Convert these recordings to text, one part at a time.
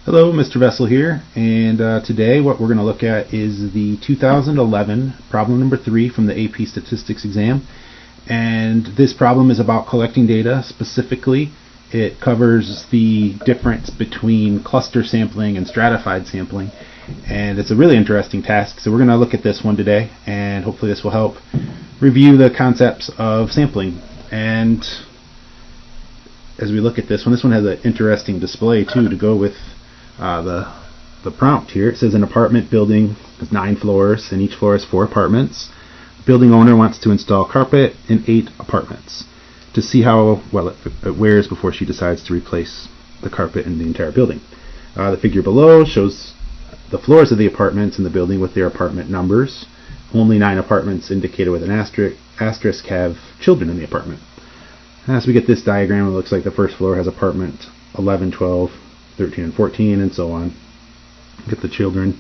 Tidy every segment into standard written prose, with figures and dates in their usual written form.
Hello, Mr. Vessel here, and today what we're going to look at is the 2011 problem number 3 from the AP Statistics exam. And this problem is about collecting data. Specifically, it covers the difference between cluster sampling and stratified sampling, and it's a really interesting task. So we're going to look at this one today, and hopefully this will help review the concepts of sampling. And as we look at this one has an interesting display too to go with the prompt here. It says an apartment building has 9 floors and each floor has 4 apartments. The building owner wants to install carpet in 8 apartments to see how well it wears before she decides to replace the carpet in the entire building. The figure below shows the floors of the apartments in the building with their apartment numbers. Only 9 apartments indicated with an asterisk have children in the apartment. As we get this diagram, it looks like the first floor has apartment 11, 12, 13 and 14 and so on. Get the children.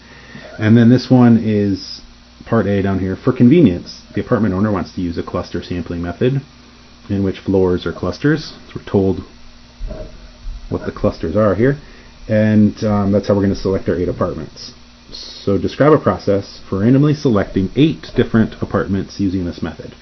And then this one is part A down here. For convenience, the apartment owner wants to use a cluster sampling method in which floors are clusters. So we're told what the clusters are here, and that's how we're going to select our 8 apartments. So describe a process for randomly selecting 8 different apartments using this method.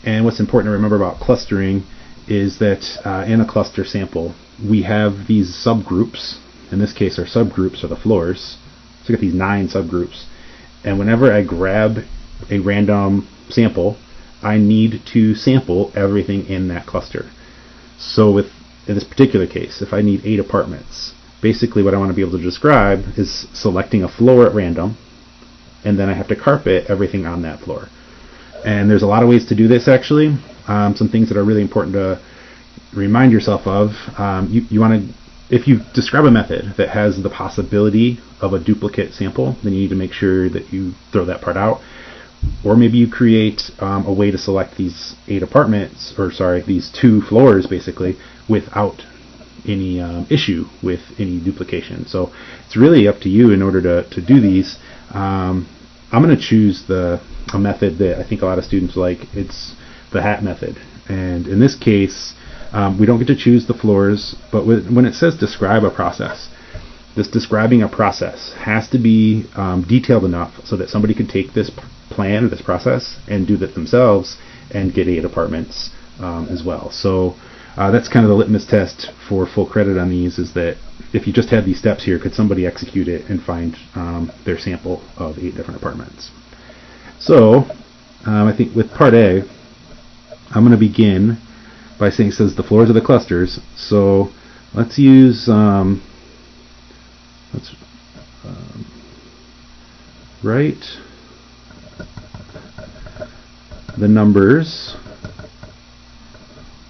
And what's important to remember about clustering is that in a cluster sample we have these subgroups. In this case our subgroups are the floors. So we got these 9 subgroups, and whenever I grab a random sample I need to sample everything in that cluster. So in this particular case, if I need 8 apartments, basically what I want to be able to describe is selecting a floor at random, and then I have to carpet everything on that floor. And there's a lot of ways to do this actually. Some things that are really important to remind yourself of. You want to, if you describe a method that has the possibility of a duplicate sample, then you need to make sure that you throw that part out. Or maybe you create a way to select these 8 apartments, or sorry, these 2 floors basically, without any issue with any duplication. So it's really up to you in order to do these. I'm going to choose a method that I think a lot of students like. It's the hat method, and in this case we don't get to choose the floors, but when it says describe a process, this describing a process has to be detailed enough so that somebody could take this plan or this process and do that themselves and get 8 apartments as well. So that's kind of the litmus test for full credit on these, is that if you just had these steps here, could somebody execute it and find their sample of 8 different apartments? So I think with part A, I'm going to begin by saying, it says the floors of the clusters. So let's use write the numbers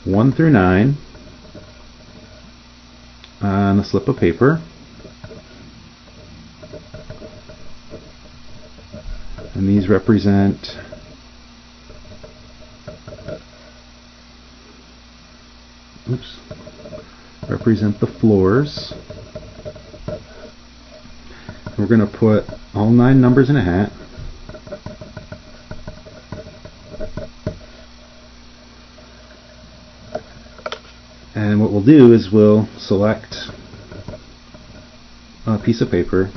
1 through 9 on a slip of paper, and these represent the floors. We're going to put all 9 numbers in a hat. And what we'll do is we'll select a piece of paper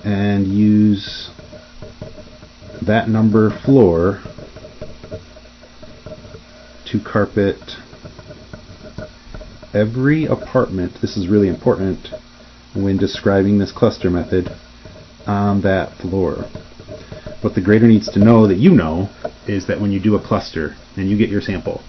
and use that number floor to carpet every apartment. This is really important when describing this cluster method on that floor. What the grader needs to know that you know is that when you do a cluster and you get your sample,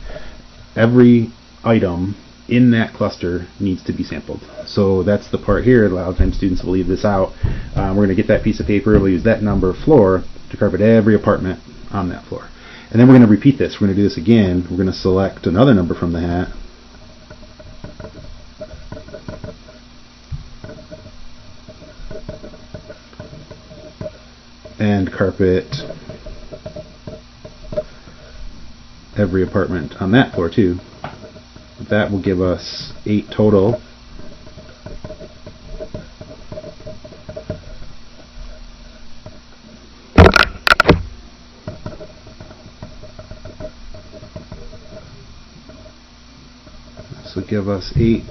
every item in that cluster needs to be sampled. So that's the part here. A lot of times students will leave this out. We're going to get that piece of paper, we'll use that number floor to carpet every apartment on that floor. And then we're going to repeat this. We're going to do this again. We're going to select another number from the hat, and carpet every apartment on that floor too. That will give us 8 total. This will give us 8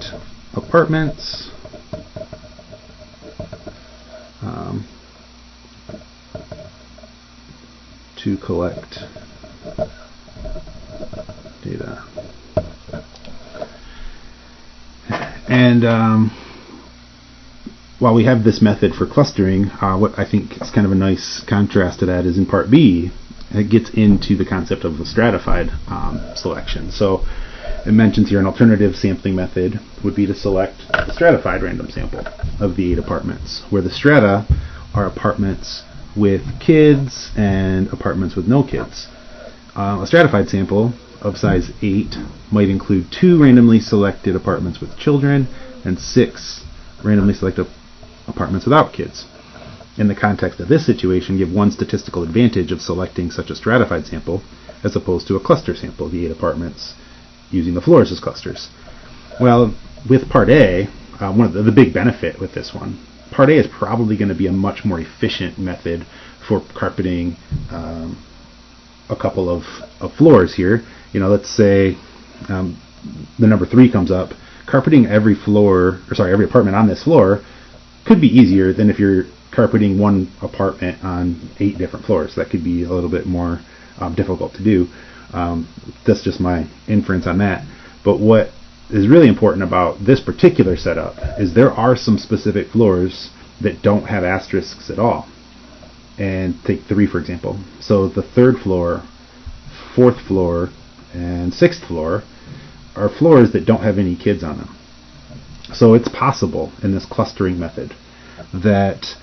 apartments. To collect data. And while we have this method for clustering, what I think is kind of a nice contrast to that is in part B, it gets into the concept of the stratified selection. So it mentions here an alternative sampling method would be to select the stratified random sample of the 8 apartments, where the strata are apartments with kids and apartments with no kids. A stratified sample of size 8 might include 2 randomly selected apartments with children and 6 randomly selected apartments without kids. In the context of this situation, give one statistical advantage of selecting such a stratified sample as opposed to a cluster sample, the 8 apartments, using the floors as clusters. Well, with part A, one of the big benefit with this one, part A is probably going to be a much more efficient method for carpeting a couple of floors here. Let's say the number 3 comes up. Carpeting every apartment on this floor could be easier than if you're carpeting one apartment on 8 different floors. That could be a little bit more difficult to do. That's just my inference on that. But what is really important about this particular setup is there are some specific floors that don't have asterisks at all. And take 3 for example. So the 3rd floor, 4th floor, and 6th floor are floors that don't have any kids on them. So it's possible in this clustering method that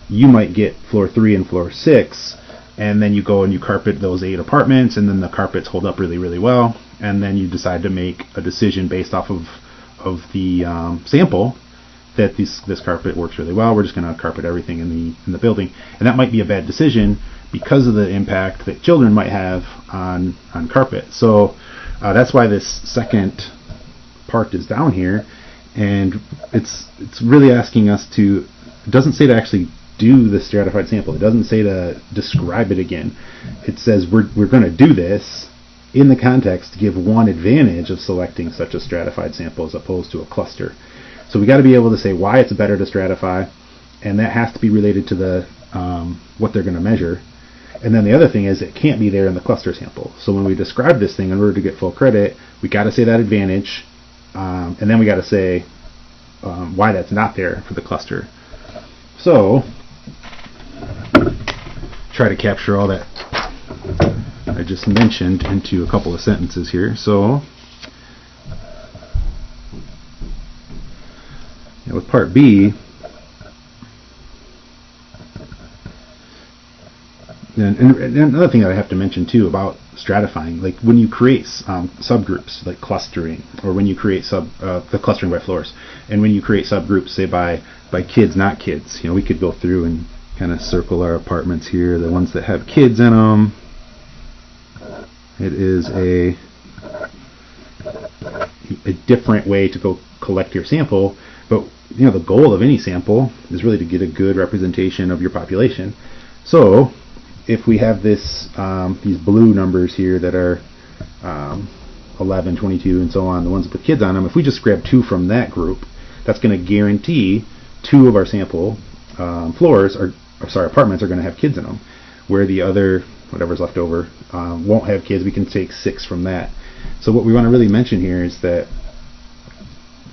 you might get floor 3 and floor 6, and then you go and you carpet those 8 apartments, and then the carpets hold up really, really well, and then you decide to make a decision based off of the sample that this carpet works really well. We're just going to carpet everything in the building, and that might be a bad decision because of the impact that children might have on carpet. So that's why this second part is down here, and it's really asking us to. It doesn't say to actually do the stratified sample. It doesn't say to describe it again. It says we're going to do this in the context to give one advantage of selecting such a stratified sample as opposed to a cluster. So we got to be able to say why it's better to stratify, and that has to be related to the what they're going to measure. And then the other thing is it can't be there in the cluster sample. So when we describe this thing, in order to get full credit, we got to say that advantage, and then we got to say why that's not there for the cluster. So try to capture all that I just mentioned into a couple of sentences here. So with part B, and another thing that I have to mention too about stratifying, like when you create subgroups like clustering, or when you create the clustering by floors, and when you create subgroups, say by kids, not kids, we could go through and kind of circle our apartments here, the ones that have kids in them. It is a different way to go collect your sample, but the goal of any sample is really to get a good representation of your population. So if we have these blue numbers here that are 11, 22, and so on, the ones with kids on them, if we just grab 2 from that group, that's going to guarantee 2 of our sample apartments are going to have kids in them, where the other, whatever's left over, won't have kids. We can take 6 from that. So what we want to really mention here is that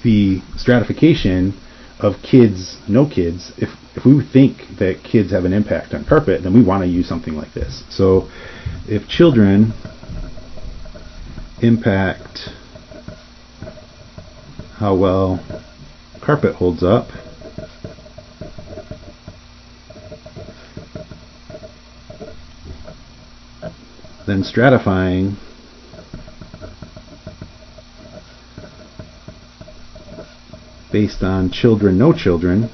the stratification of kids, no kids, if we think that kids have an impact on carpet, then we want to use something like this. So if children impact how well carpet holds up, then stratifying based on children, no children,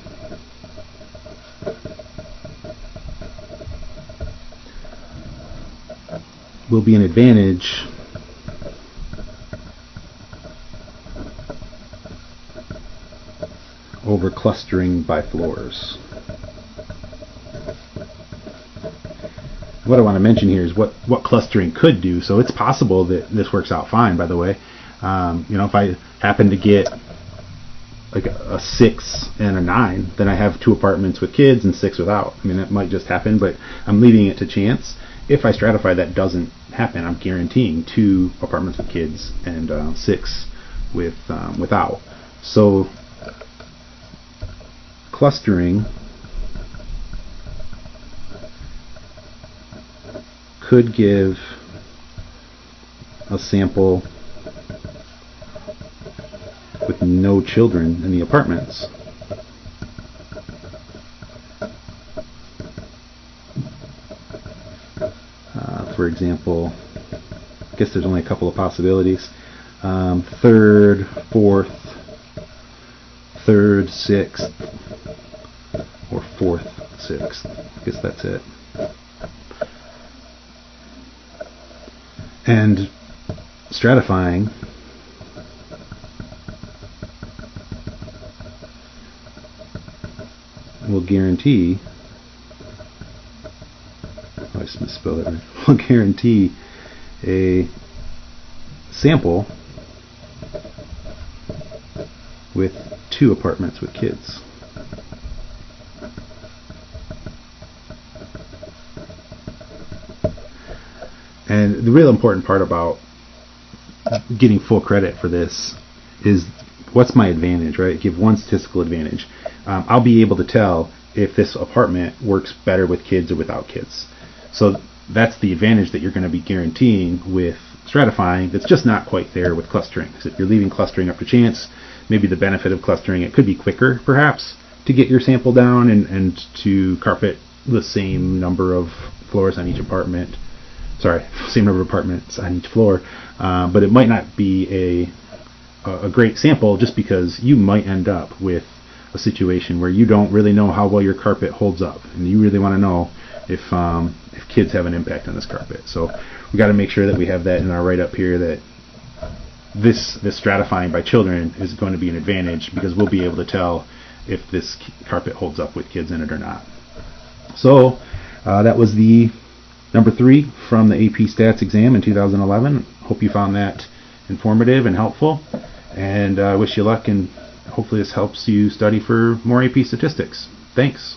will be an advantage over clustering by floors. What I want to mention here is what clustering could do. So it's possible that this works out fine, by the way. If I happen to get like a 6 and a 9, then I have 2 apartments with kids and 6 without. I mean, that might just happen, but I'm leaving it to chance. If I stratify, that doesn't happen. I'm guaranteeing 2 apartments with kids and 6 without. So clustering could give a sample with no children in the apartments. For example, I guess there's only a couple of possibilities. 3rd, 4th, 3rd, 6th, or 4th, 6th. I guess that's it. And stratifying will guarantee, I just misspelled it, will guarantee a sample with 2 apartments with kids. And the real important part about getting full credit for this is, what's my advantage, right? Give one statistical advantage. I'll be able to tell if this apartment works better with kids or without kids. So that's the advantage that you're going to be guaranteeing with stratifying that's just not quite there with clustering. So if you're leaving clustering up to chance, maybe the benefit of clustering, it could be quicker perhaps to get your sample down and to carpet the same number of floors on each apartment. Sorry, same number of apartments on each floor, but it might not be a great sample, just because you might end up with a situation where you don't really know how well your carpet holds up, and you really want to know if kids have an impact on this carpet. So we got to make sure that we have that in our write-up here, that this stratifying by children is going to be an advantage, because we'll be able to tell if this carpet holds up with kids in it or not. So that was the number 3 from the AP Stats exam in 2011. Hope you found that informative and helpful, and I wish you luck, and hopefully this helps you study for more AP statistics. Thanks.